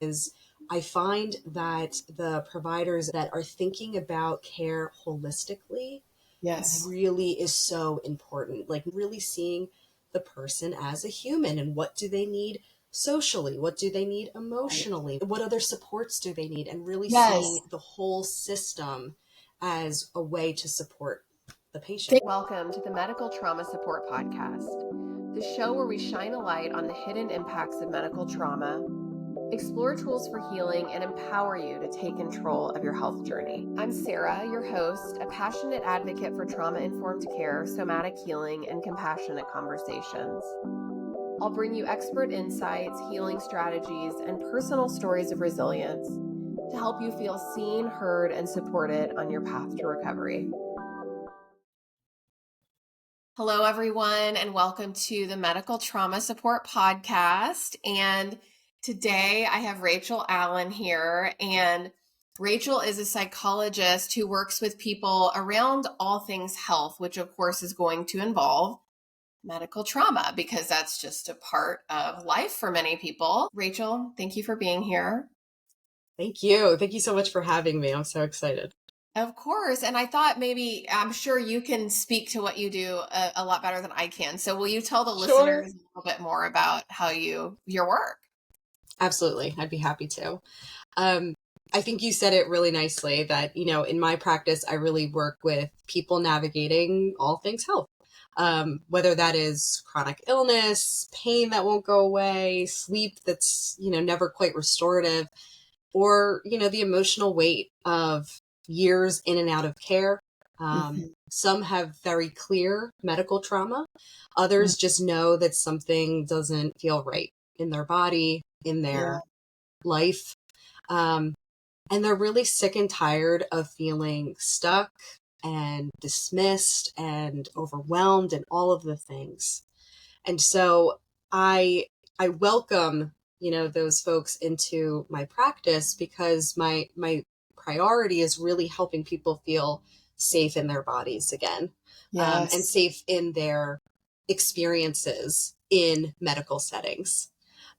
is I find that the providers that are thinking about care holistically really is so important. Like really seeing the person as a human and what do they need socially? What do they need emotionally? What other supports do they need? And really seeing the whole system as a way to support the patient. Welcome to the Medical Trauma Support Podcast, the show where we shine a light on the hidden impacts of medical trauma, explore tools for healing, and empower you to take control of your health journey. I'm Sarah, your host, a passionate advocate for trauma-informed care, somatic healing, and compassionate conversations. I'll bring you expert insights, healing strategies, and personal stories of resilience to help you feel seen, heard, and supported on your path to recovery. Hello, everyone, and welcome to the Medical Trauma Support Podcast. And today I have Rachel Allen here, and Rachel is a psychologist who works with people around all things health, which of course is going to involve medical trauma because that's just a part of life for many people. Rachel, thank you for being here. Thank you. Thank you so much for having me. I'm so excited. Of course. And I thought I'm sure you can speak to what you do a lot better than I can. So will you tell the listeners a little bit more about how your work? Absolutely. I'd be happy to. I think you said it really nicely that, in my practice, I really work with people navigating all things health, whether that is chronic illness, pain that won't go away, sleep that's, never quite restorative, or, the emotional weight of years in and out of care. Some have very clear medical trauma. Others just know that something doesn't feel right in their body, in their life. And they're really sick and tired of feeling stuck and dismissed and overwhelmed and all of the things. And so I welcome, those folks into my practice because my priority is really helping people feel safe in their bodies again, and safe in their experiences in medical settings.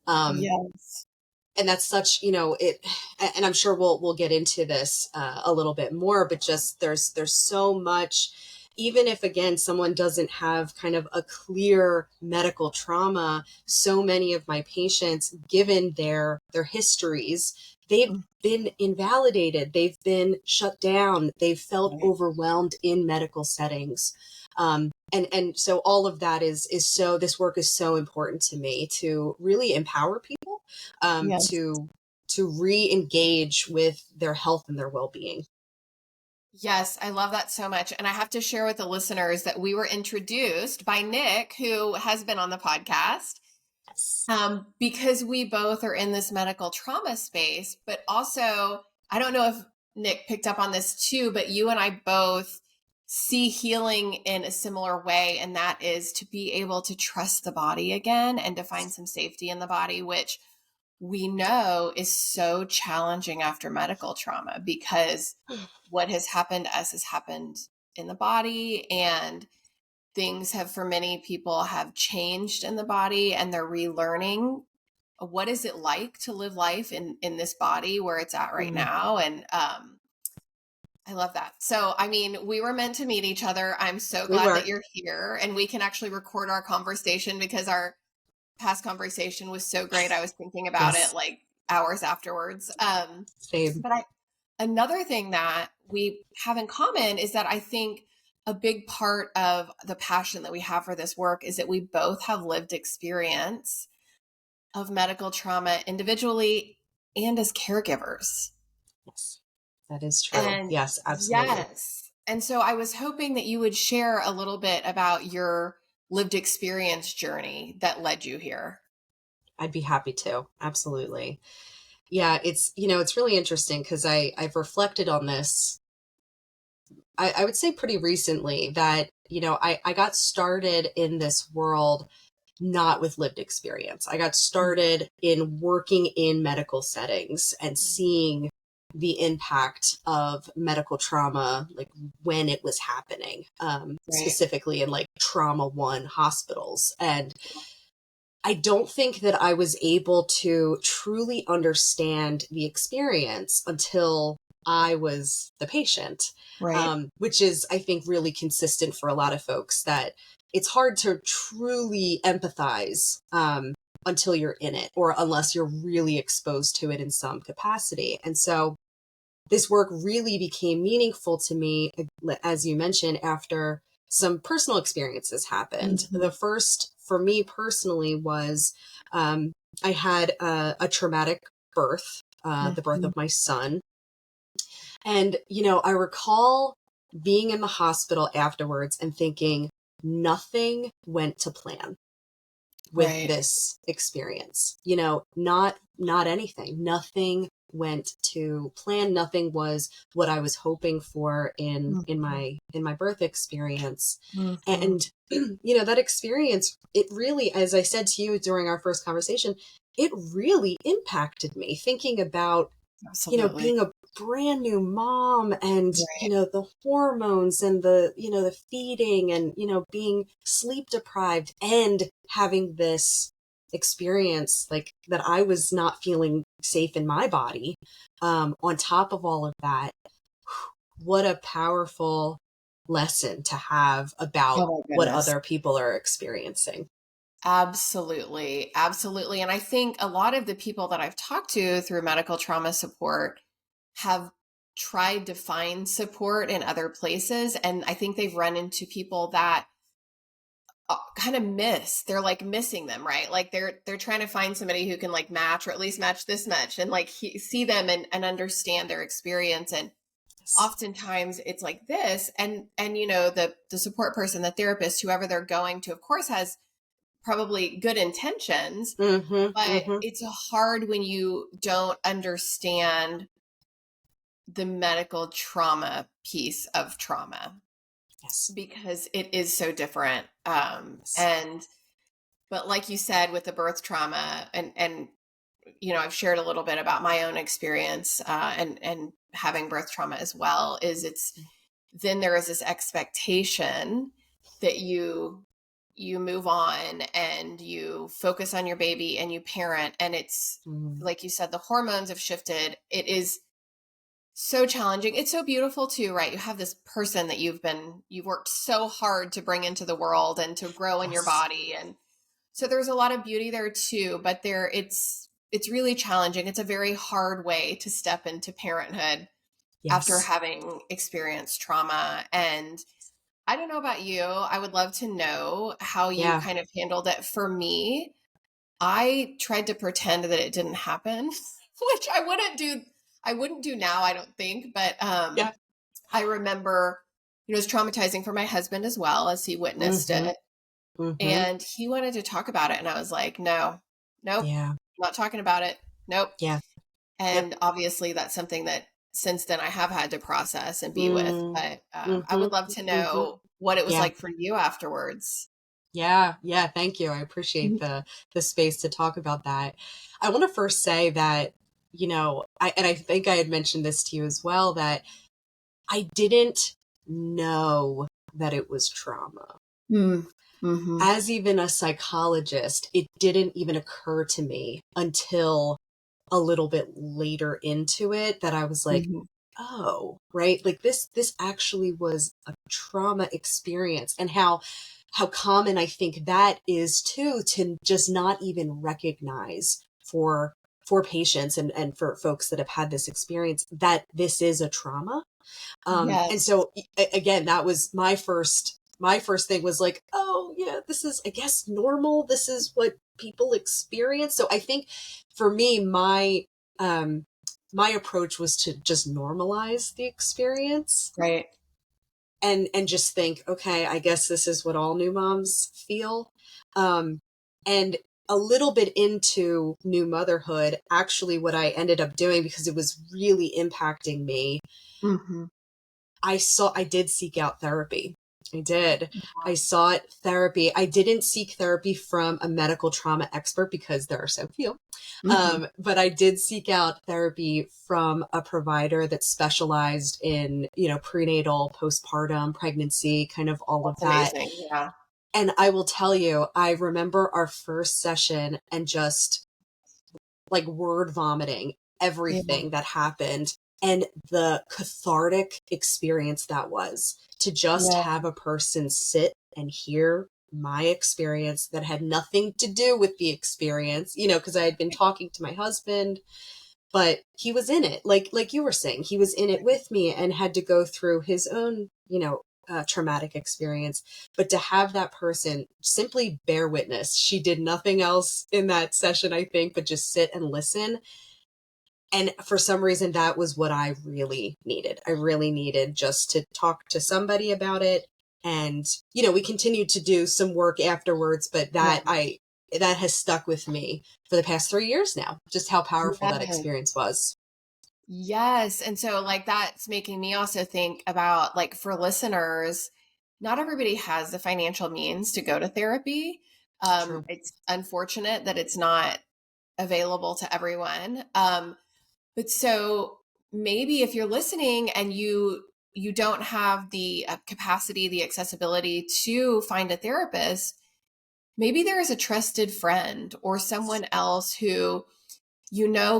And that's such, and I'm sure we'll get into this a little bit more, but just there's so much, even if, again, someone doesn't have kind of a clear medical trauma, so many of my patients, given their histories, they've been invalidated, they've been shut down, they've felt overwhelmed in medical settings. And so all of that is so, this work is so important to me to really empower people, to re-engage with their health and their well-being. Yes, I love that so much. And I have to share with the listeners that we were introduced by Nick, who has been on the podcast, because we both are in this medical trauma space. But also, I don't know if Nick picked up on this too, but you and I both see healing in a similar way. And that is to be able to trust the body again and to find some safety in the body, which we know is so challenging after medical trauma because what has happened to us has happened in the body, and things have, for many people, have changed in the body, and they're relearning what is it like to live life in this body where it's at right now. And I love that. So, I mean, we were meant to meet each other. I'm so glad that you're here, and we can actually record our conversation because our past conversation was so great. I was thinking about it like hours afterwards. Same. But another thing that we have in common is that I think a big part of the passion that we have for this work is that we both have lived experience of medical trauma individually and as caregivers. Yes, that is true. And yes, absolutely. Yes. And so I was hoping that you would share a little bit about your lived experience journey that led you here. I'd be happy to. Absolutely. Yeah, it's really interesting because I've reflected on this. I would say pretty recently that, I got started in this world not with lived experience. I got started in working in medical settings and seeing the impact of medical trauma, like when it was happening, specifically in like trauma 1 hospitals. And I don't think that I was able to truly understand the experience until I was the patient, Right. which is, I think, really consistent for a lot of folks, that it's hard to truly empathize until you're in it, or unless you're really exposed to it in some capacity. And so this work really became meaningful to me, as you mentioned, after some personal experiences happened. Mm-hmm. The first, for me personally, was I had a traumatic birth, the birth of my son. And, I recall being in the hospital afterwards and thinking nothing went to plan with Right. this experience. Not anything. Nothing went to plan. Nothing was what I was hoping for in my birth experience. Mm-hmm. And that experience, it really, as I said to you during our first conversation, it really impacted me, thinking about Absolutely. being a brand new mom, and, Right. the hormones and the feeding, and, being sleep deprived, and having this experience like that I was not feeling safe in my body. On top of all of that, what a powerful lesson to have about Oh my what goodness. other people are experiencing. Absolutely. Absolutely. And I think a lot of the people that I've talked to through medical trauma support have tried to find support in other places. And I think they've run into people that kind of they're like missing them, right? Like they're trying to find somebody who can like match, or at least match this much, and like see them and understand their experience. And Yes. oftentimes it's like this, and the support person, the therapist, whoever they're going to, of course, has probably good intentions, Mm-hmm, but mm-hmm. it's hard when you don't understand the medical trauma piece of trauma, Yes. because it is so different. Yes. And but like you said, with the birth trauma, and I've shared a little bit about my own experience, and having birth trauma as well, is it's then there is this expectation that you move on and you focus on your baby and you parent, and it's Mm. like you said, the hormones have shifted. It is so challenging. It's so beautiful too, right? You have this person that you've worked so hard to bring into the world and to grow in your Yes. body, and so there's a lot of beauty there too, but it's really challenging. It's a very hard way to step into parenthood after Yes. having experienced trauma. And I don't know about you. I would love to know how you Yeah. kind of handled it. For me, I tried to pretend that it didn't happen, which I wouldn't do now, I don't think, but Yeah. I remember it was traumatizing for my husband as well, as he witnessed Mm-hmm. it. Mm-hmm. And he wanted to talk about it. And I was like, no, nope, Yeah. not talking about it. Nope. Yeah. Yep. And obviously, that's something that since then I have had to process and be with. Mm. But I Mm-hmm. would love to Mm-hmm. know what it was Yeah. like for you afterwards. Yeah. Yeah. Thank you. I appreciate Mhm. the space to talk about that. I want to first say that, I think I had mentioned this to you as well, that I didn't know that it was trauma. Mm-hmm. As even a psychologist, it didn't even occur to me until a little bit later into it that I was like, Mm-hmm. oh, right, like this actually was a trauma experience. And how common I think that is too, to just not even recognize for patients, and for folks that have had this experience, that this is a trauma. And Yes. so again, that was my first thing, was like, oh yeah, this is, I guess, normal. This is what people experience. So I think for me, my approach was to just normalize the experience, Right. and just think, okay, I guess this is what all new moms feel. And a little bit into new motherhood, actually, what I ended up doing, because it was really impacting me, Mm-hmm. I did seek out therapy. I did. I sought therapy. I didn't seek therapy from a medical trauma expert, because there are so few. Mm-hmm. But I did seek out therapy from a provider that specialized in, prenatal, postpartum, pregnancy, kind of all of That's that. amazing. Yeah. And I will tell you, I remember our first session and just like word vomiting Yeah. everything that happened and the cathartic experience that was to just Yeah. have a person sit and hear my experience that had nothing to do with the experience, because I had been talking to my husband, but he was in it. Like you were saying, he was in it with me and had to go through his own, traumatic experience. But to have that person simply bear witness, she did nothing else in that session, I think, but just sit and listen. And for some reason, that was what I really needed. I really needed just to talk to somebody about it. And, we continued to do some work afterwards, but that has stuck with me for the past 3 years now, just how powerful that Yeah. experience was. Yes. And so like that's making me also think about like for listeners, not everybody has the financial means to go to therapy. True. It's unfortunate that it's not available to everyone. But so maybe if you're listening and you don't have the capacity, the accessibility to find a therapist, maybe there is a trusted friend or someone else who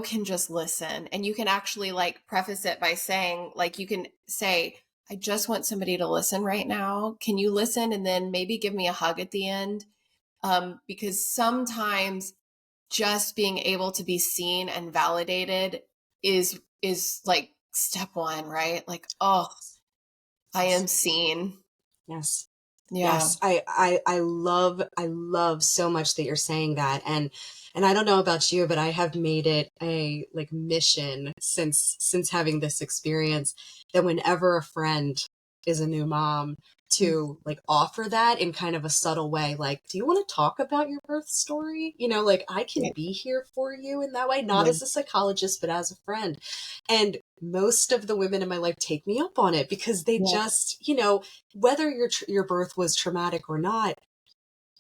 can just listen, and you can actually like preface it by saying, like, you can say, I just want somebody to listen right now. Can you listen? And then maybe give me a hug at the end. Because sometimes just being able to be seen and validated is like step one, right? Like, oh, I am seen. Yes. Yeah. Yes. I love so much that you're saying that. And I don't know about you, but I have made it a like mission since having this experience that whenever a friend is a new mom, to like offer that in kind of a subtle way, like, do you want to talk about your birth story? Like, I can Yeah. be here for you in that way, not Yeah. as a psychologist, but as a friend. And most of the women in my life take me up on it because they Yeah. just, whether your birth was traumatic or not,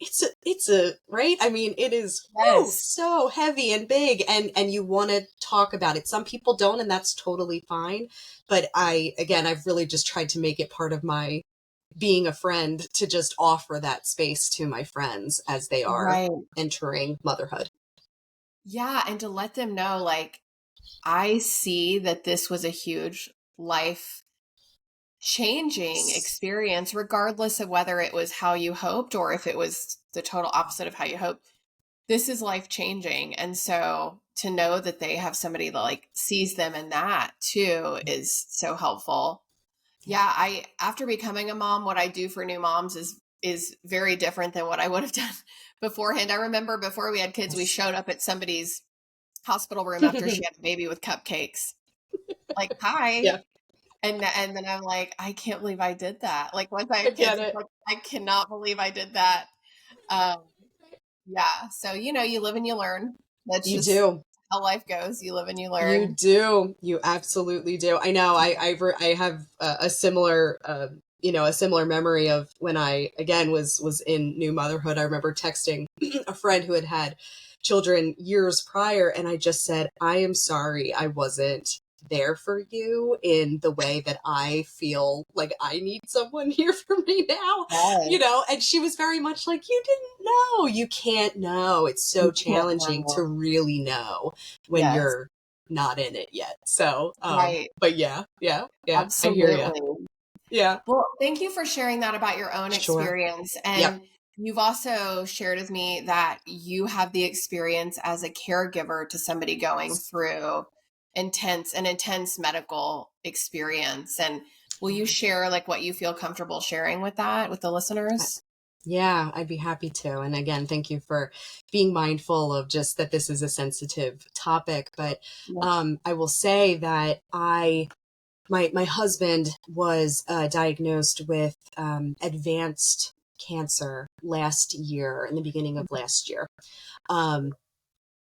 it's a right. I mean, it is Yes. so heavy and big, and you want to talk about it. Some people don't, and that's totally fine. But I've really just tried to make it part of my being a friend to just offer that space to my friends as they are Right. entering motherhood. Yeah. And to let them know, like, I see that this was a huge life changing experience, regardless of whether it was how you hoped or if it was the total opposite of how you hoped. This is life changing. And so to know that they have somebody that like sees them in that too is so helpful. Yeah. Yeah, after becoming a mom, what I do for new moms is very different than what I would have done beforehand. I remember before we had kids, we Yes. showed up at somebody's hospital room after she had a baby with cupcakes. Like, hi. Yeah, And then I'm like, I can't believe I did that. Like once I I had get kids, it's it. like I cannot believe I did that. Um, yeah. So you live and you learn. That's You just do. how life goes. You live and you You learn. do. You absolutely do. I know. I have a similar, a similar memory of when I again was in new motherhood. I remember texting a friend who had had children years prior, and I just said, "I am sorry, I wasn't there for you in the way that I feel like I need someone here for me now." Yes. And she was very much like, "You didn't know. You can't know. It's so You can't challenging to know. really know when Yes. you're not in it yet." So, Right. but yeah, I hear you. Absolutely. Yeah, Well, thank you for sharing that about your own sure. experience. Yep. And you've also shared with me that you have the experience as a caregiver to somebody going through an intense medical experience. And will you share like what you feel comfortable sharing with that with the Uh, listeners? Yeah, I'd be happy to. And again, thank you for being mindful of just that this is a sensitive topic. But Yeah. I will say that my husband was diagnosed with advanced cancer last year, in the beginning of last year. Um,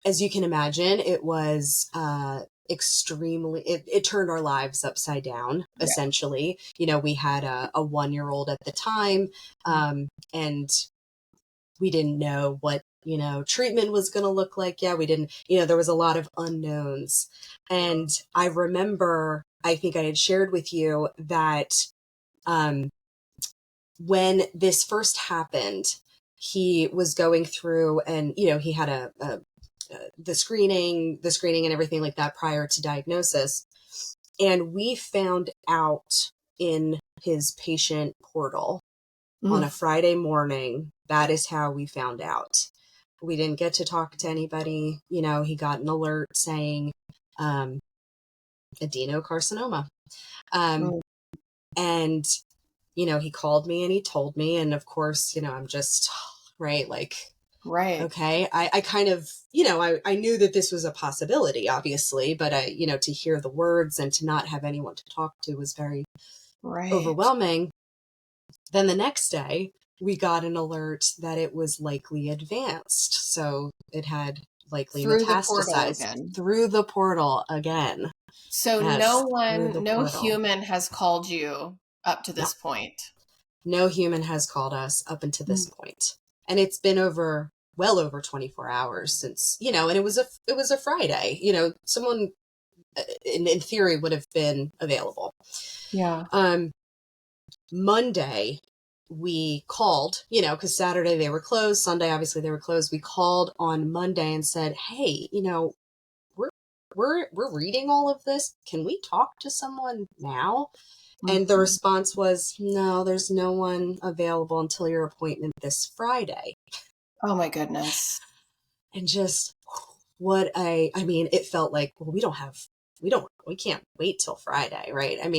as you can imagine, it was it turned our lives upside down, Yeah. essentially. We had a 1-year-old at the time, and we didn't know what, treatment was going to look like. Yeah, we didn't, there was a lot of unknowns. And I remember, I think I had shared with you that um, when this first happened, he was going through and, he had the screening and everything like that prior to diagnosis. And we found out in his patient portal on a Friday morning. That is how we found out. We didn't get to talk to anybody. He got an alert saying adenocarcinoma. And, he called me and he told me. And of course, I'm just, right, like, okay. I kind of, I knew that this was a possibility, obviously, but to hear the words and to not have anyone to talk to was very overwhelming. Then the next day, we got an alert that it was likely advanced. So it had likely metastasized through the portal again. So no human has called you up to this point. No human has called us up until this point. And it's been well over 24 hours since, and it was a Friday, someone in theory would have been available. Yeah. Monday we called, because Saturday they were closed. Sunday, obviously they were closed. We called on Monday and said, hey, we're reading all of this. Can we talk to someone now? And the response was, no, there's no one available until your appointment this Friday. Oh my goodness. And just it felt like, well, we can't wait till Friday. Right. And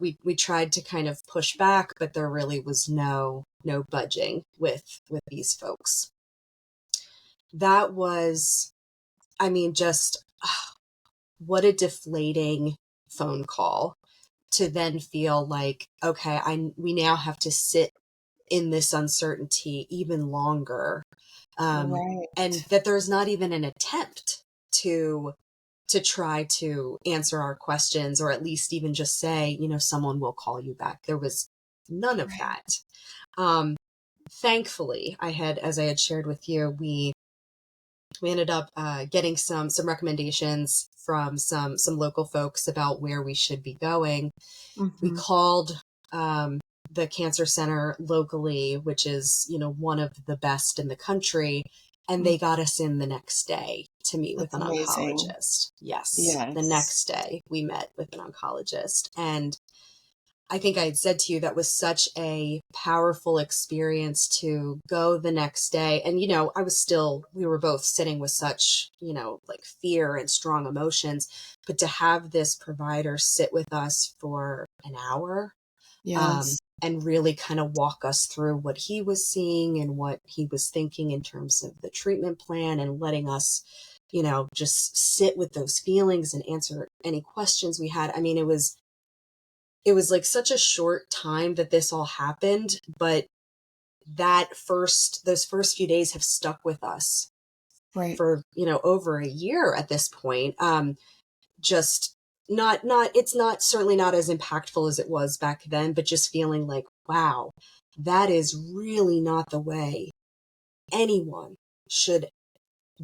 we tried to kind of push back, but there really was no budging with these folks. That was, just what a deflating phone call to then feel like, okay, we now have to sit in this uncertainty even longer. And that there's not even an attempt to try to answer our questions, or at least even just say, someone will call you back. There was none of that. Thankfully, as I had shared with you, we ended up getting some recommendations from some local folks about where we should be going. We called the cancer center locally, which is, one of the best in the country. And they got us in the next day to meet with an oncologist. Yes. The next day we met with an oncologist. And I think I had said to you, that was such a powerful experience to go the next day. And, we were both sitting with such, like fear and strong emotions, but to have this provider sit with us for an hour, and really kind of walk us through what he was seeing and what he was thinking in terms of the treatment plan, and letting us, just sit with those feelings and answer any questions we had. It was like such a short time that this all happened, but those first few days have stuck with us for, over a year at this point. Just it's certainly not as impactful as it was back then, but just feeling like, wow, that is really not the way anyone should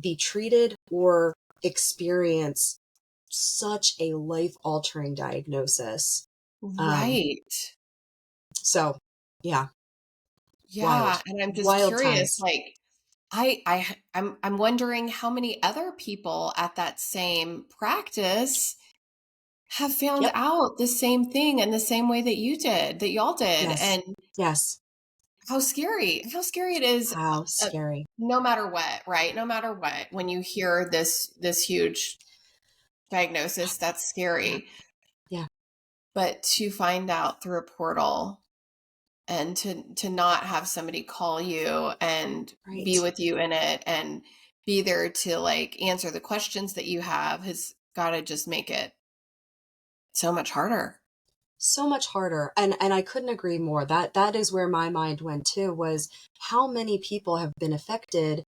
be treated or experience such a life-altering diagnosis. So, yeah. Yeah. And I'm just curious, times. Like, I'm wondering how many other people at that same practice have found out the same thing in the same way that y'all did. And how scary it is. How scary. No matter what, right? No matter what, when you hear this huge diagnosis, that's scary. Yeah. But to find out through a portal, and to not have somebody call you and be with you in it and be there to like answer the questions that you have has got to just make it so much harder. So much harder. And I couldn't agree more. That is where my mind went to, was how many people have been affected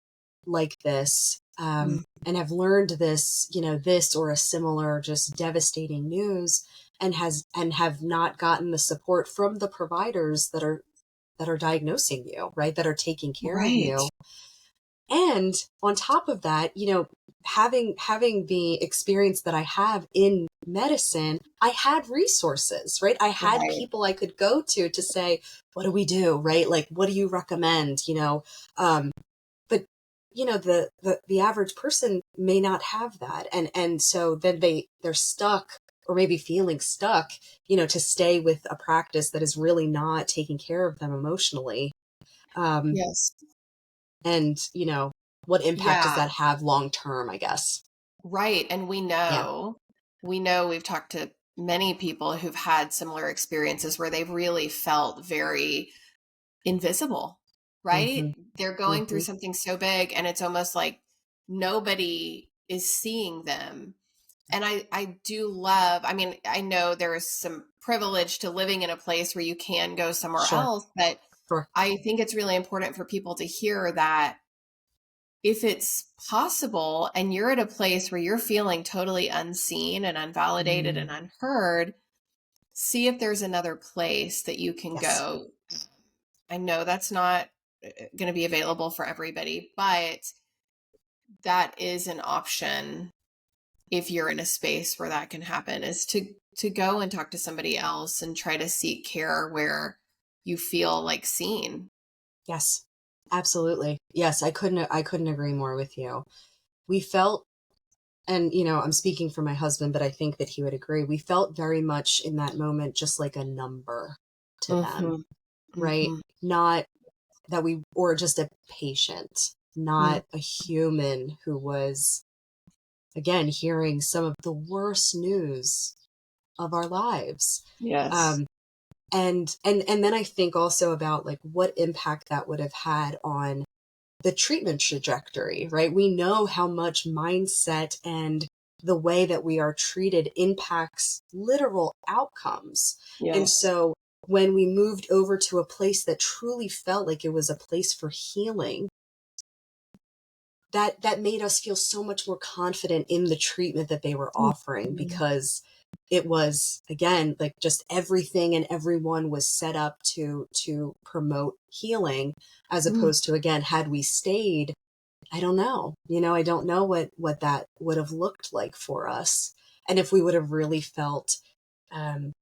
like this, and have learned this, this or a similar just devastating news, and have not gotten the support from the providers that are diagnosing you, right? That are taking care of you. And on top of that, having the experience that I have in medicine, I had resources, right? I had Right. people I could go to say, what do we do? Right? Like, what do you recommend? But the average person may not have that. And so then they're stuck, or maybe feeling stuck, to stay with a practice that is really not taking care of them emotionally. Yes. And, what impact does Yeah. that have long term, I guess? Right. And Yeah. we know we've talked to many people who've had similar experiences where they've really felt very invisible, right? Hmm. They're going through Hmm. something so big and it's almost like nobody is seeing them. And I do love, I mean, I know there is some privilege to living in a place where you can go somewhere Sure. else, but Sure. I think it's really important for people to hear that if it's possible and you're at a place where you're feeling totally unseen and unvalidated and Mm. unheard, see if there's another place that you can Yes. go. I know that's not going to be available for everybody, but that is an option if you're in a space where that can happen, is to go and talk to somebody else and try to seek care where you feel like seen. Yes. Absolutely. Yes, I couldn't agree more with you. We felt, and I'm speaking for my husband, but I think that he would agree. We felt very much in that moment just like a number to them, Mhm. right? Mhm. Not that we, or just a patient, Mm. not a human who was, again, hearing some of the worst news of our lives. Yes. Um, and then I think also about like what impact that would have had on the treatment trajectory, right? We know how much mindset and the way that we are treated impacts literal outcomes. And Yes. so when we moved over to a place that truly felt like it was a place for healing, that made us feel so much more confident in the treatment that they were offering, Mhm. because it was, again, like just everything and everyone was set up to promote healing, as Mm. opposed to, again, had we stayed, I don't know. I don't know what that would have looked like for us. And if we would have really felt um,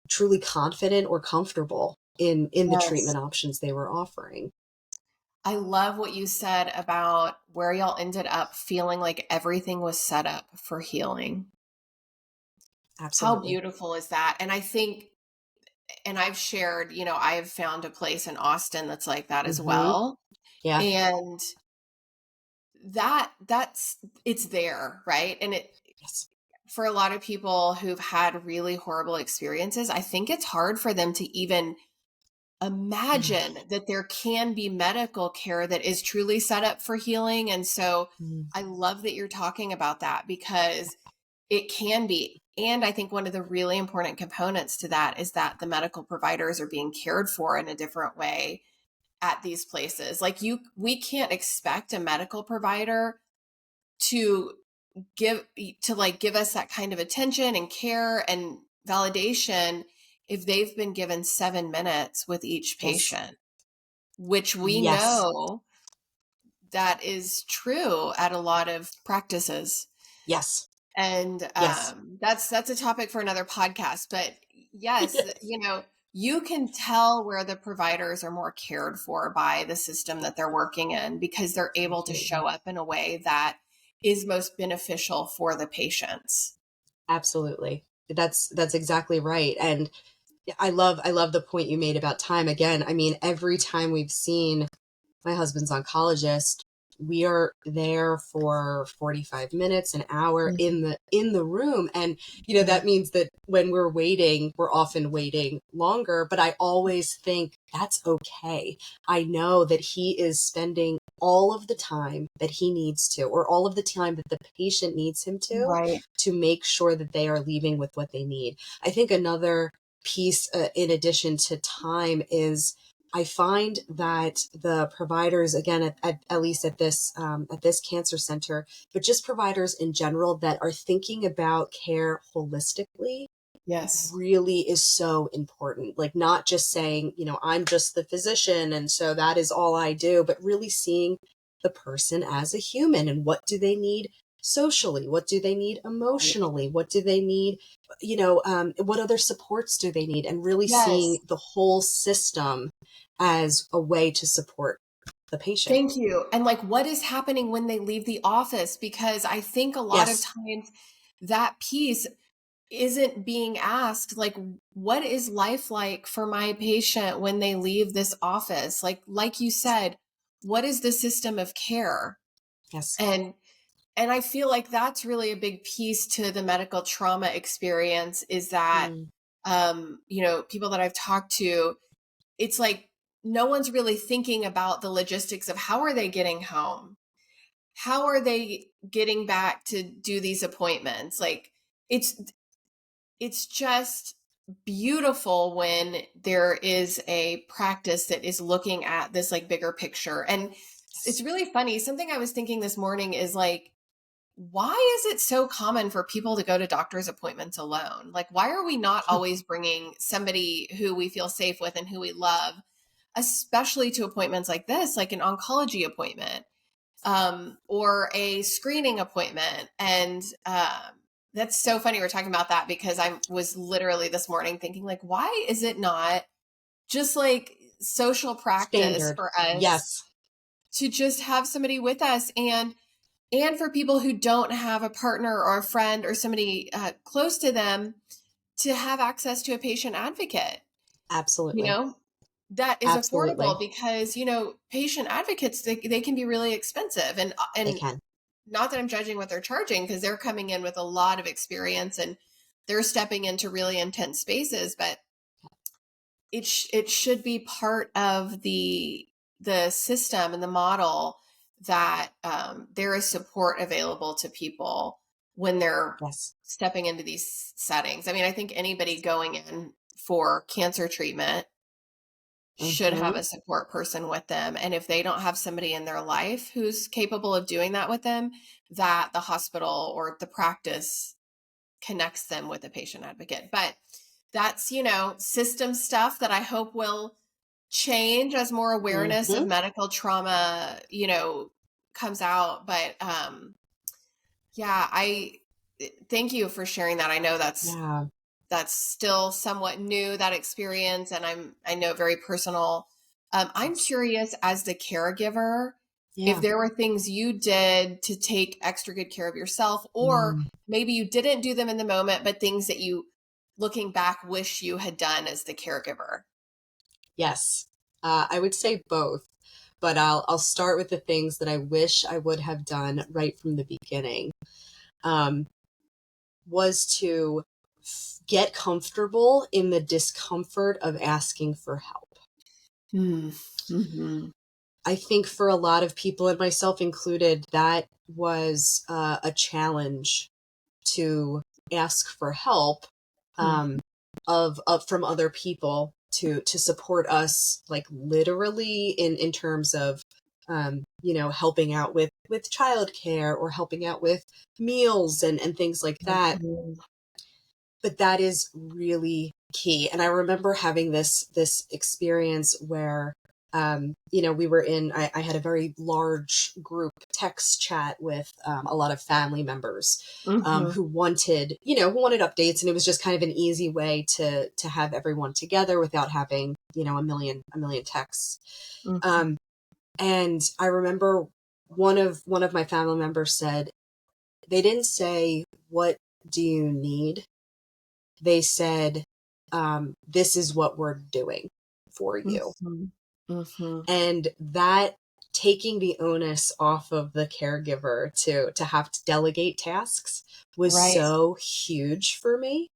truly confident or comfortable in the Yes. treatment options they were offering. I love what you said about where y'all ended up feeling like everything was set up for healing. How Absolutely. beautiful is that? And I think, and I've shared, I've found a place in Austin that's like that as Hmm. well. Yeah. And that's it's there, right? And it, Yes. for a lot of people who've had really horrible experiences, I think it's hard for them to even imagine that there can be medical care that is truly set up for healing. And so Mm. I love that you're talking about that, because it can be. And I think one of the really important components to that is that the medical providers are being cared for in a different way at these places. Like we can't expect a medical provider to give us that kind of attention and care and validation if they've been given 7 minutes with each Yes. patient, which we Yes. know that is true at a lot of practices. Yes. And Yes. that's a topic for another podcast. But yes, Yes. you can tell where the providers are more cared for by the system that they're working in, because they're able to Absolutely. show up in a way that is most beneficial for the patients. Absolutely. That's exactly right. And I love the point you made about time. Again, I mean, every time we've seen, my husband's oncologist, we are there for 45 minutes, an hour Mhm. in the room. And Mhm. that means that when we're waiting, we're often waiting longer, but I always think that's okay. I know that he is spending all of the time that he needs to, or all of the time that the patient needs him Right. to make sure that they are leaving with what they need. I think another piece, in addition to time, is I find that the providers, again, at least at this cancer center, but just providers in general that are thinking about care holistically, Yes. really is so important. Like, not just saying, I'm just the physician and so that is all I do, but really seeing the person as a human and what do they need socially? What do they need emotionally? What do they need? What other supports do they need? And really Yes. seeing the whole system as a way to support the patient. Thank you. And like, what is happening when they leave the office? Because I think a lot of Yes. times that piece isn't being asked, like, what is life like for my patient when they leave this office? Like you said, what is the system of care? Yes. And I feel like that's really a big piece to the medical trauma experience is that, people that I've talked to, it's like no one's really thinking about the logistics of how are they getting home? How are they getting back to do these appointments? Like it's just beautiful when there is a practice that is looking at this like bigger picture. And it's really funny. Something I was thinking this morning is like, why is it so common for people to go to doctor's appointments alone? Like, why are we not always bringing somebody who we feel safe with and who we love, especially to appointments like this, like an oncology appointment, or a screening appointment? And that's so funny we're talking about that because I was literally this morning thinking like, why is it not just like social practice Standard. for us Yes. to just have somebody with us and for people who don't have a partner or a friend or somebody close to them to have access to a patient advocate. Absolutely. That is Absolutely. affordable because, patient advocates, they can be really expensive They and can. not that I'm judging what they're charging because they're coming in with a lot of experience and they're stepping into really intense spaces, but it should be part of the system and the model that there is support available to people when they're Yes. stepping into these settings. I mean, I think anybody going in for cancer treatment should have a support person with them. And if they don't have somebody in their life who's capable of doing that with them, that the hospital or the practice connects them with a patient advocate. But that's, system stuff that I hope will change as more awareness of medical trauma, comes out. But I thank you for sharing that. I know that's still somewhat new, that experience, and I know very personal. I'm curious as the caregiver, if there were things you did to take extra good care of yourself, or maybe you didn't do them in the moment, but things that you, looking back, wish you had done as the caregiver. Yes. I would say both, but I'll start with the things that I wish I would have done right from the beginning. Was to get comfortable in the discomfort of asking for help. I think for a lot of people, and myself included, that was a challenge to ask for help of from other people to support us, like literally in terms of helping out with childcare or helping out with meals and things like that. But that is really key. And I remember having this experience where we were I had a very large group text chat with a lot of family members who wanted updates, and it was just kind of an easy way to have everyone together without having a million texts. And I remember one of my family members said, they didn't say, "What do you need?" They said, "This is what we're doing for you." And that, taking the onus off of the caregiver to have to delegate tasks, was so huge for me.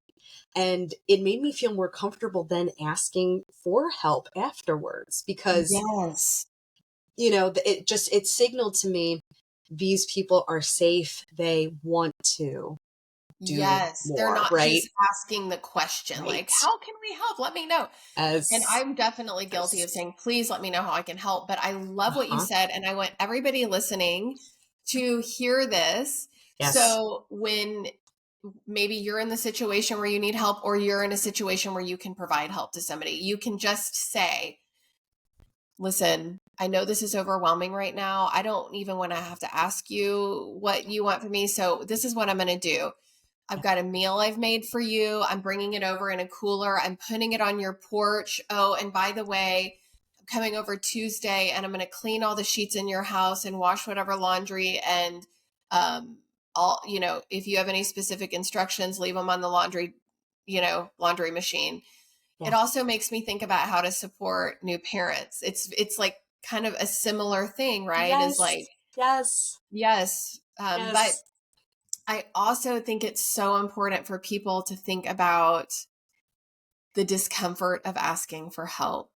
And it made me feel more comfortable then asking for help afterwards, because it signaled to me, these people are safe. They want to do more, they're not right? just asking the question, like, Right. how can we help? Let me know. And I'm definitely guilty of saying, please let me know how I can help. But I love what you said. And I want everybody listening to hear this. Yes. So when maybe you're in the situation where you need help, or you're in a situation where you can provide help to somebody, you can just say, listen, I know this is overwhelming right now. I don't even want to have to ask you what you want from me. So this is what I'm going to do. I've got a meal I've made for you. I'm bringing it over in a cooler. I'm putting it on your porch. Oh, and by the way, I'm coming over Tuesday and I'm going to clean all the sheets in your house and wash whatever laundry. And all, if you have any specific instructions, leave them on the laundry machine. Yeah. It also makes me think about how to support new parents. It's like kind of a similar thing, right? Is like, Yes. yes. But Yes. I also think it's so important for people to think about the discomfort of asking for help.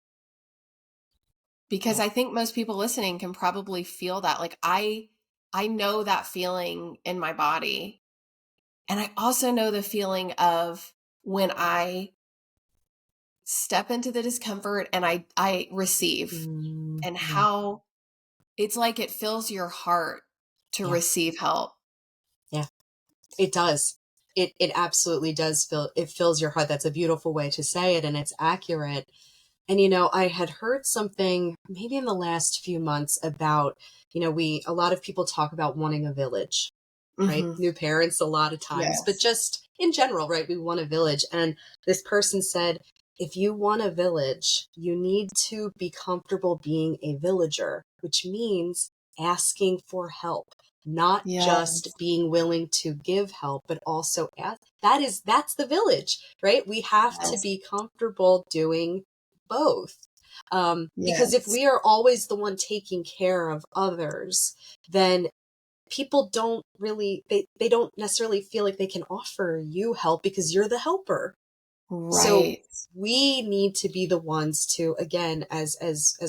Because Yeah. I think most people listening can probably feel that. Like I know that feeling in my body. And I also know the feeling of when I step into the discomfort and I receive, and Yeah. how it's like it fills your heart to Yeah. receive help. Yeah. It does. It absolutely does it fills your heart. That's a beautiful way to say it, and it's accurate. And I had heard something maybe in the last few months about, a lot of people talk about wanting a village, right? Mm-hmm. New parents a lot of times, but Yes. just in general, right? We want a village. And this person said, if you want a village, you need to be comfortable being a villager, which means asking for help, not just Yes. being willing to give help, but also ask. That's the village, right? We have to Yes. be comfortable doing both. Because if Yes. we are always the one taking care of others, then people don't really, they don't necessarily feel like they can offer you help because you're the helper. So Right. we need to be the ones to, again, as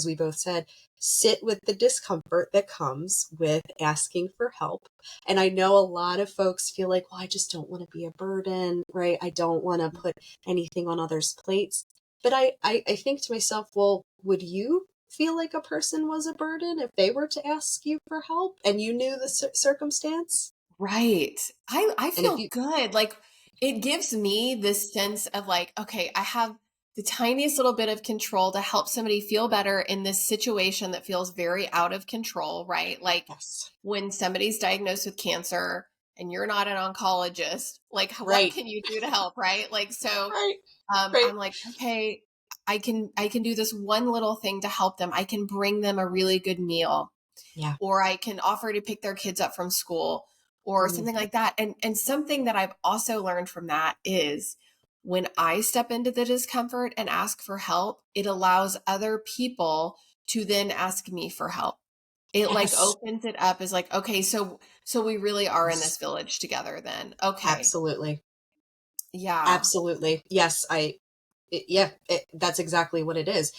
we both said, sit with the discomfort that comes with asking for help. And I know a lot of folks feel like, well, I just don't want to be a burden, right? I don't want to put anything on others' plates. But I think to myself, well, would you feel like a person was a burden if they were to ask you for help and you knew the circumstance? Right. I And if feel you, good. Like it gives me this sense of like, okay, I have the tiniest little bit of control to help somebody feel better in this situation that feels very out of control, right? Like yes, when somebody's diagnosed with cancer and you're not an oncologist, like what right, can you do to help, right? Like so right, right. I'm like, okay, I can do this one little thing to help them. I can bring them a really good meal, Yeah. or I can offer to pick their kids up from school or Mhm. something like that. And something that I've also learned from that is when I step into the discomfort and ask for help, it allows other people to then ask me for help. It like Yes. opens it up as like, okay, so we really are in this Yes. village together then. Okay. Absolutely. Yeah. Absolutely. Yes, that's exactly what it is.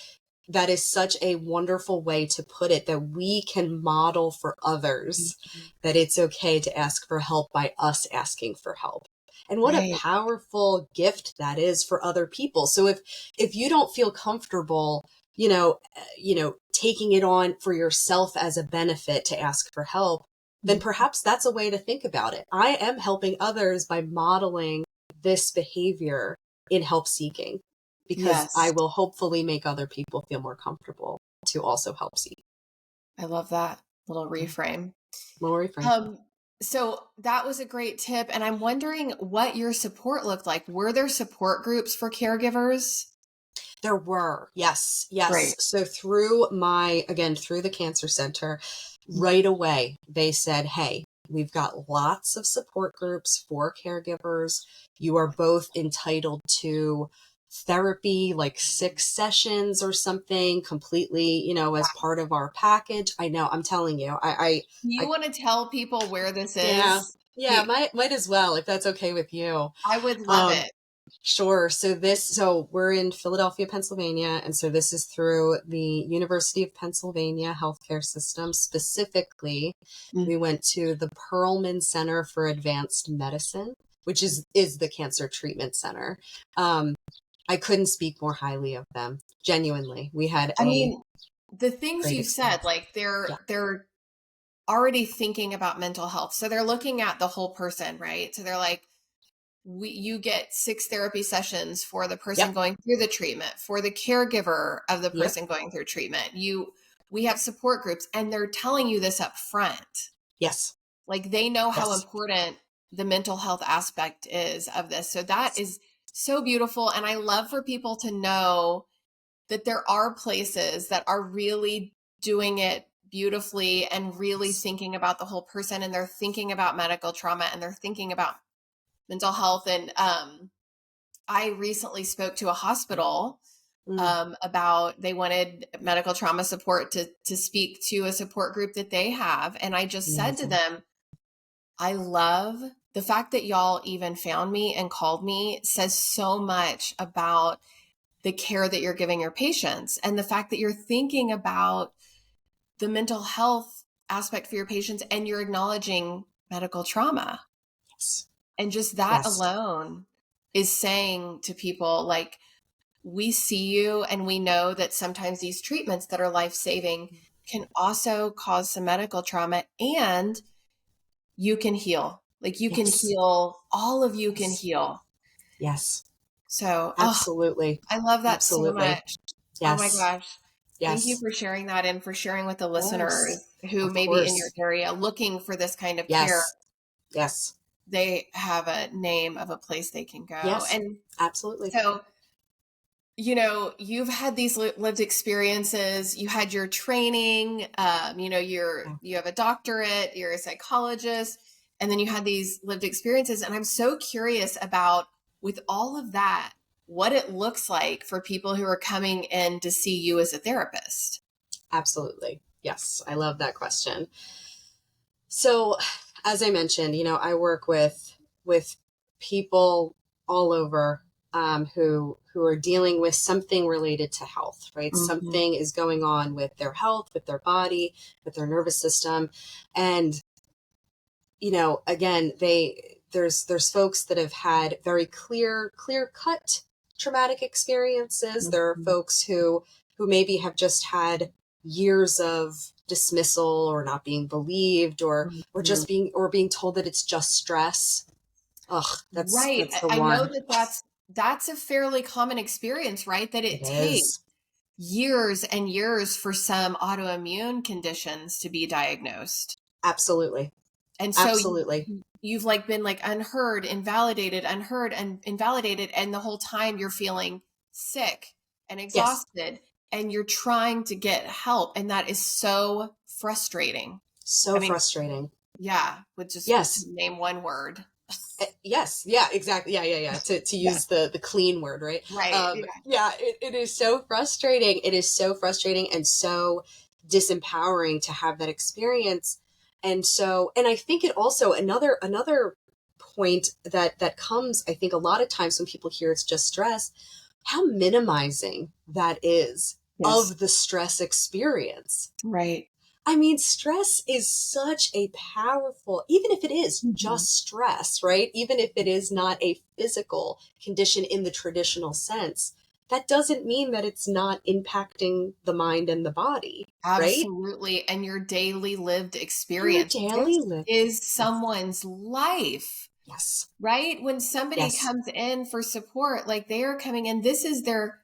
That is such a wonderful way to put it, that we can model for others Mhm. that it's okay to ask for help by us asking for help. And what a Right. powerful gift that is for other people. So if you don't feel comfortable, taking it on for yourself as a benefit to ask for help, then perhaps that's a way to think about it. I am helping others by modeling this behavior in help seeking, because I Yes. will hopefully make other people feel more comfortable to also help seek. I love that little Yeah. reframe. Little reframe. Um, so that was a great tip. And I'm wondering what your support looked like. Were there support groups for caregivers? There were, yes, yes. Great. So through the cancer center, Mm. right away, they said, hey, we've got lots of support groups for caregivers. You are both entitled to therapy, like 6 sessions or something completely, as part of our package. I know, I'm telling you, Do you I, want to tell people where this yeah, is? yeah, might as well, if that's okay with you. I would love Um, it. Sure. So we're in Philadelphia, Pennsylvania, and so this is through the University of Pennsylvania healthcare system. Specifically, Mm. we went to the Perelman Center for Advanced Medicine, which is the cancer treatment center. Um, I couldn't speak more highly of them. Genuinely, we had I a mean, the things great you've said, experience. like Yeah. they're already thinking about mental health. So they're looking at the whole person, right? So they're like, you get 6 therapy sessions for the person Yep. going through the treatment, for the caregiver of the Yep. person going through treatment. You we have support groups, and they're telling you this up front. Yes. Like they know how Yes. important the mental health aspect is of this. So that is so beautiful. And I love for people to know that there are places that are really doing it beautifully and really thinking about the whole person, and they're thinking about medical trauma, and they're thinking about mental health. And I recently spoke to a hospital about they wanted medical trauma support to speak to a support group that they have. And I just said to them, I love the fact that y'all even found me and called me says so much about the care that you're giving your patients, and the fact that you're thinking about the mental health aspect for your patients, and you're acknowledging medical trauma. Yes. And just that alone is saying to people, like, we see you, and we know that sometimes these treatments that are life-saving can also cause some medical trauma, and you can heal. Like you can heal, all of you can heal. Yes. So absolutely. I love that Absolutely. so much. Yes. Oh my gosh. Yes. Thank you for sharing that, and for sharing with the listeners who may be in your area looking for this kind of care. Yes. They have a name of a place they can go. Yes. And absolutely. So, you know, you've had these lived experiences, you had your training, you have a doctorate, you're a psychologist, and then you had these lived experiences. And I'm so curious about, with all of that, what it looks like for people who are coming in to see you as a therapist. Absolutely. Yes. I love that question. So as I mentioned, I work with people all over who are dealing with something related to health, right? Mm-hmm. Something is going on with their health, with their body, with their nervous system. And, again, there's folks that have had very clear cut traumatic experiences. Mm-hmm. There are folks who maybe have just had years of dismissal or not being believed or just being told that it's just stress. Ugh, that's right. That's the I one. know that's a fairly common experience, right? That it takes years and years for some autoimmune conditions to be diagnosed. Absolutely. And so absolutely. You've been unheard, invalidated, unheard and invalidated. And the whole time you're feeling sick and exhausted, and you're trying to get help. And that is so frustrating. Frustrating. Yeah. With just name one word. Yes. Yeah, exactly. Yeah. To use the clean word, right? Right. It is so frustrating. It is so frustrating and so disempowering to have that experience. And I think it also, another point that comes, I think a lot of times when people hear it's just stress, how minimizing that is of the stress experience. Right. I mean, stress is such a powerful, even if it is just stress, right? Even if it is not a physical condition in the traditional sense, that doesn't mean that it's not impacting the mind and the body. Absolutely. Right? And your daily lived experience is someone's life. Yes. Right? When somebody comes in for support, they are coming in, this is their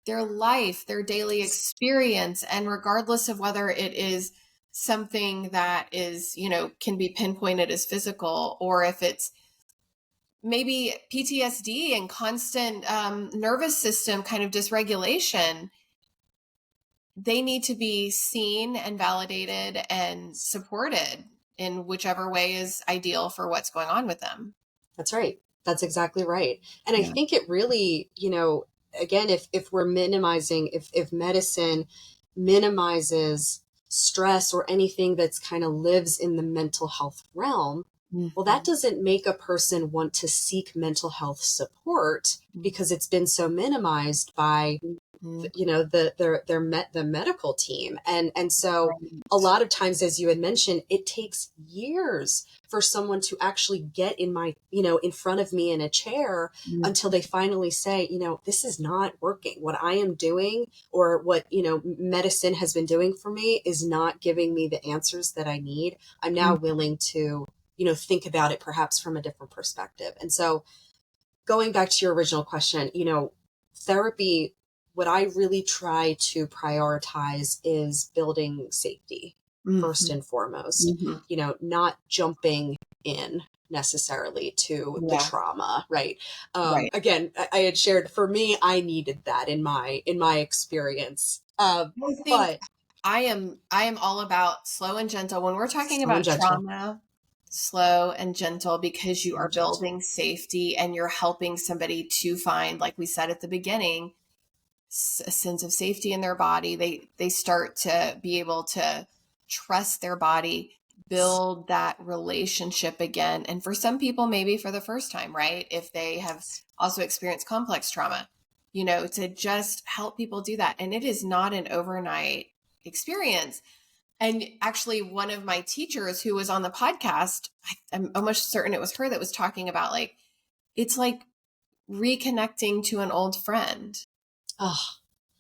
life, their daily experience. And regardless of whether it is something that is, can be pinpointed as physical, or if it's maybe PTSD and constant nervous system kind of dysregulation, they need to be seen and validated and supported in whichever way is ideal for what's going on with them. That's right. That's exactly right. And I think it really, again, if we're minimizing, if medicine minimizes stress or anything that's kind of lives in the mental health realm, well, that doesn't make a person want to seek mental health support because it's been so minimized by, the medical team. And so a lot of times, as you had mentioned, it takes years for someone to actually get in front of me in a chair until they finally say, this is not working. What I am doing, or what, medicine has been doing for me, is not giving me the answers that I need. I'm now willing to, think about it perhaps from a different perspective. And so going back to your original question, therapy what I really try to prioritize is building safety first and foremost, Mm-hmm. Not jumping in necessarily to the Yeah. trauma, right? Right. Again, I had shared, for me, I needed that in my experience. I think But I am all about slow and gentle. When we're talking slow and about gentle, trauma, slow and gentle, because you slow are and gentle. building safety and you're helping somebody to find, like we said at the beginning, a sense of safety in their body. They start to be able to trust their body, build that relationship again. And for some people, maybe for the first time, right? If they have also experienced complex trauma, to just help people do that. And it is not an overnight experience. And actually, one of my teachers who was on the podcast, I'm almost certain it was her that was talking about, like, it's like reconnecting to an old friend. Oh,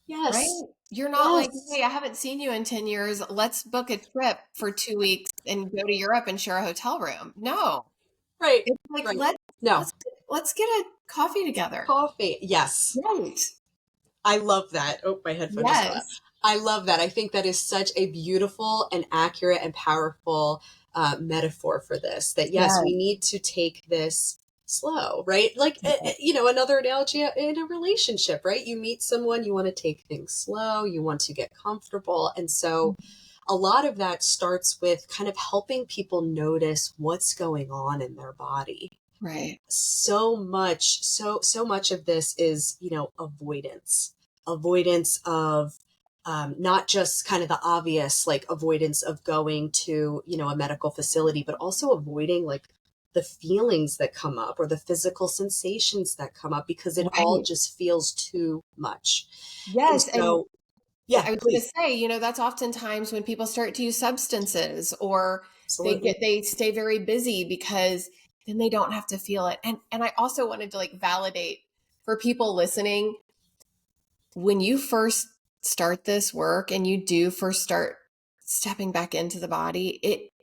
Right? yes. You're not like, Yes. hey, I haven't seen you in 10 years. Let's book a trip for 2 weeks and go to Europe and share a hotel room. No. Right. It's like, Right. let's No. let's let's get a coffee together. Coffee. Yes. Right. I love that. Oh, my headphone just fell out. Yes. I love that. I think that is such a beautiful and accurate and powerful metaphor for this, that yes, Yes. we need to take this slow, right? Like, Yes. another analogy in a relationship, right? You meet someone, you want to take things slow, you want to get comfortable. And so a lot of that starts with kind of helping people notice what's going on in their body. Right. So much of this is, avoidance of not just kind of the obvious, like avoidance of going to, a medical facility, but also avoiding like the feelings that come up or the physical sensations that come up, because it all Right. just feels too much. And Yes. And so, yeah, I was going to please. say, that's oftentimes when people start to use substances, or Absolutely. they stay very busy, because then they don't have to feel it. And I also wanted to, like, validate for people listening, when you first start this work and you do first start stepping back into the body,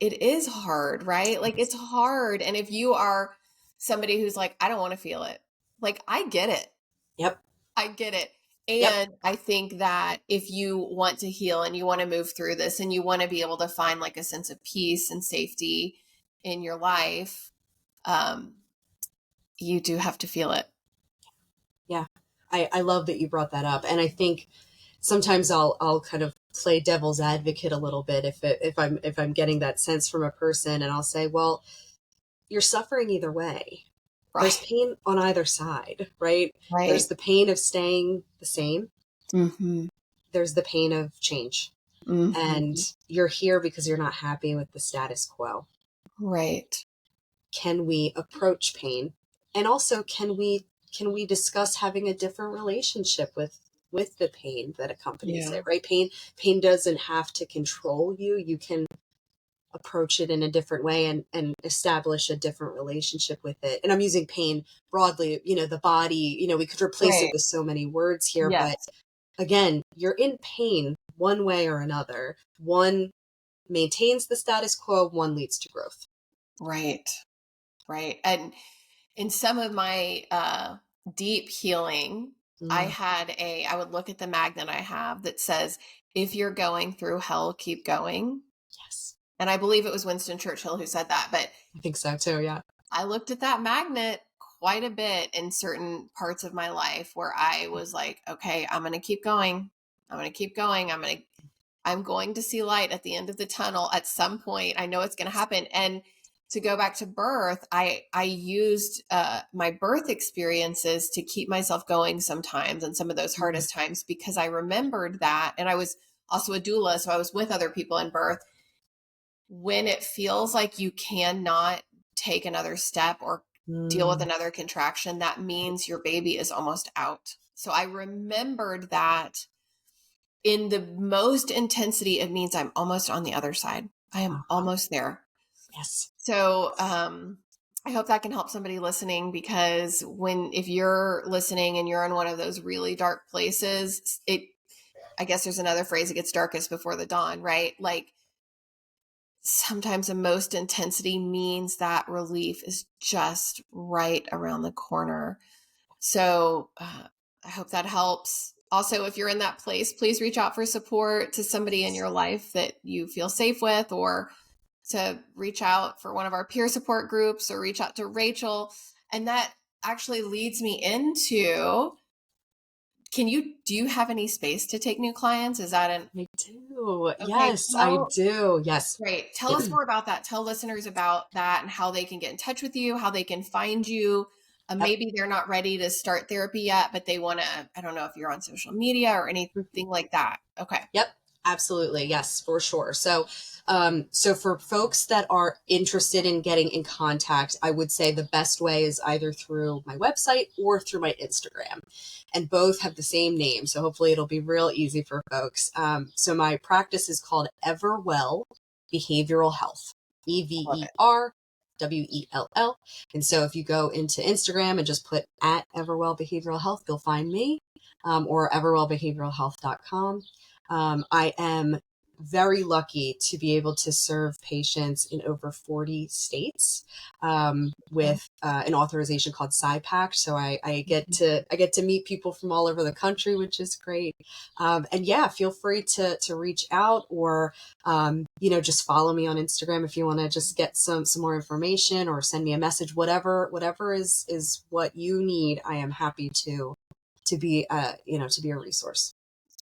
it is hard, right? Like, it's hard. And if you are somebody who's like, I don't want to feel it, like, I get it. Yep. I get it. Yep. And I think that if you want to heal and you want to move through this and you want to be able to find like a sense of peace and safety in your life, you do have to feel it. Yeah. I love that you brought that up. And I think sometimes I'll kind of play devil's advocate a little bit if I'm getting that sense from a person, and I'll say, well, you're suffering either way. There's Right. pain on either side, right? There's Right. the pain of staying the same. Mm-hmm. There's the pain of change. And Mm-hmm. you're here because you're not happy with the status quo. Right. Can we approach pain? And also, can we discuss having a different relationship with the pain that accompanies Yeah. it, right? Pain doesn't have to control you. You can approach it in a different way and establish a different relationship with it. And I'm using pain broadly, the body, we could replace it Right. with so many words here, but Yes. again, you're in pain one way or another. One maintains the status quo, one leads to growth. Right. Right. And in some of my deep healing, Mm, I would look at the magnet I have that says, if you're going through hell, keep going. yes. And I believe it was Winston Churchill who said that. But I think so too, yeah. I looked at that magnet quite a bit in certain parts of my life where I was like, okay, I'm going to keep going. I'm going to keep going. I'm going to see light at the end of the tunnel at some point. I know it's going to happen. And to go back to birth, I used my birth experiences to keep myself going sometimes in some of those Mm, hardest times, because I remembered that. And I was also a doula, so I was with other people in birth. When it feels like you cannot take another step or deal with mm, another contraction, that means your baby is almost out. So I remembered that in the most intensity, it means I'm almost on the other side. I am uh-huh. almost there. Yes. So I hope that can help somebody listening, because if you're listening and you're in one of those really dark places, I guess there's another phrase, it gets darkest before the dawn, right? Like, sometimes the most intensity means that relief is just right around the corner. So I hope that helps. Also, if you're in that place, please reach out for support to somebody in your life that you feel safe with, or to reach out for one of our peer support groups, or reach out to Rachel. And that actually leads me into, do you have any space to take new clients? Is that I do. okay? Yes, I do. Yes. Great. Tell us more about that. Tell listeners about that and how they can get in touch with you, how they can find you. Yep. Maybe they're not ready to start therapy yet, but they want to, I don't know if you're on social media or anything like that. Okay. Yep. Absolutely. Yes, for sure. So for folks that are interested in getting in contact, I would say the best way is either through my website or through my Instagram, and both have the same name. So hopefully it'll be real easy for folks. So my practice is called Everwell Behavioral Health, EVERWELL. And so if you go into Instagram and just put at Everwell Behavioral Health, you'll find me, or everwellbehavioralhealth.com. I am very lucky to be able to serve patients in over 40 states with an authorization called PsyPact. So I get to meet people from all over the country, which is great. And yeah, feel free to reach out, or just follow me on Instagram if you want to just get some more information, or send me a message. Whatever is what you need. I am happy to be to be a resource.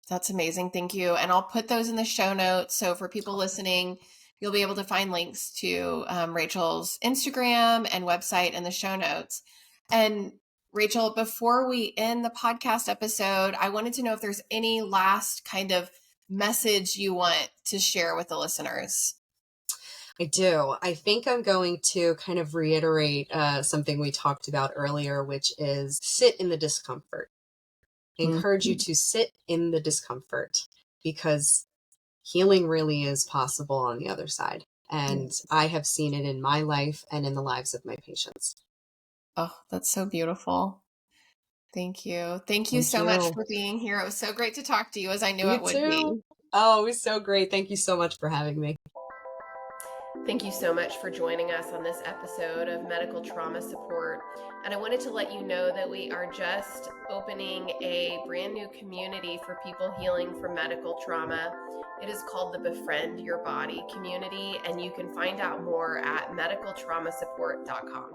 That's amazing. Thank you. And I'll put those in the show notes. So for people listening, you'll be able to find links to Rachel's Instagram and website in the show notes. And Rachel, before we end the podcast episode, I wanted to know if there's any last kind of message you want to share with the listeners. I do. I think I'm going to kind of reiterate something we talked about earlier, which is sit in the discomfort. I encourage you to sit in the discomfort, because healing really is possible on the other side. And I have seen it in my life and in the lives of my patients. Oh, that's so beautiful. Thank you. Thank you so much for being here. It was so great to talk to you, as I knew it would be. Oh, it was so great. Thank you so much for having me. Thank you so much for joining us on this episode of Medical Trauma Support. And I wanted to let you know that we are just opening a brand new community for people healing from medical trauma. It is called the Befriend Your Body Community, and you can find out more at medicaltraumasupport.com.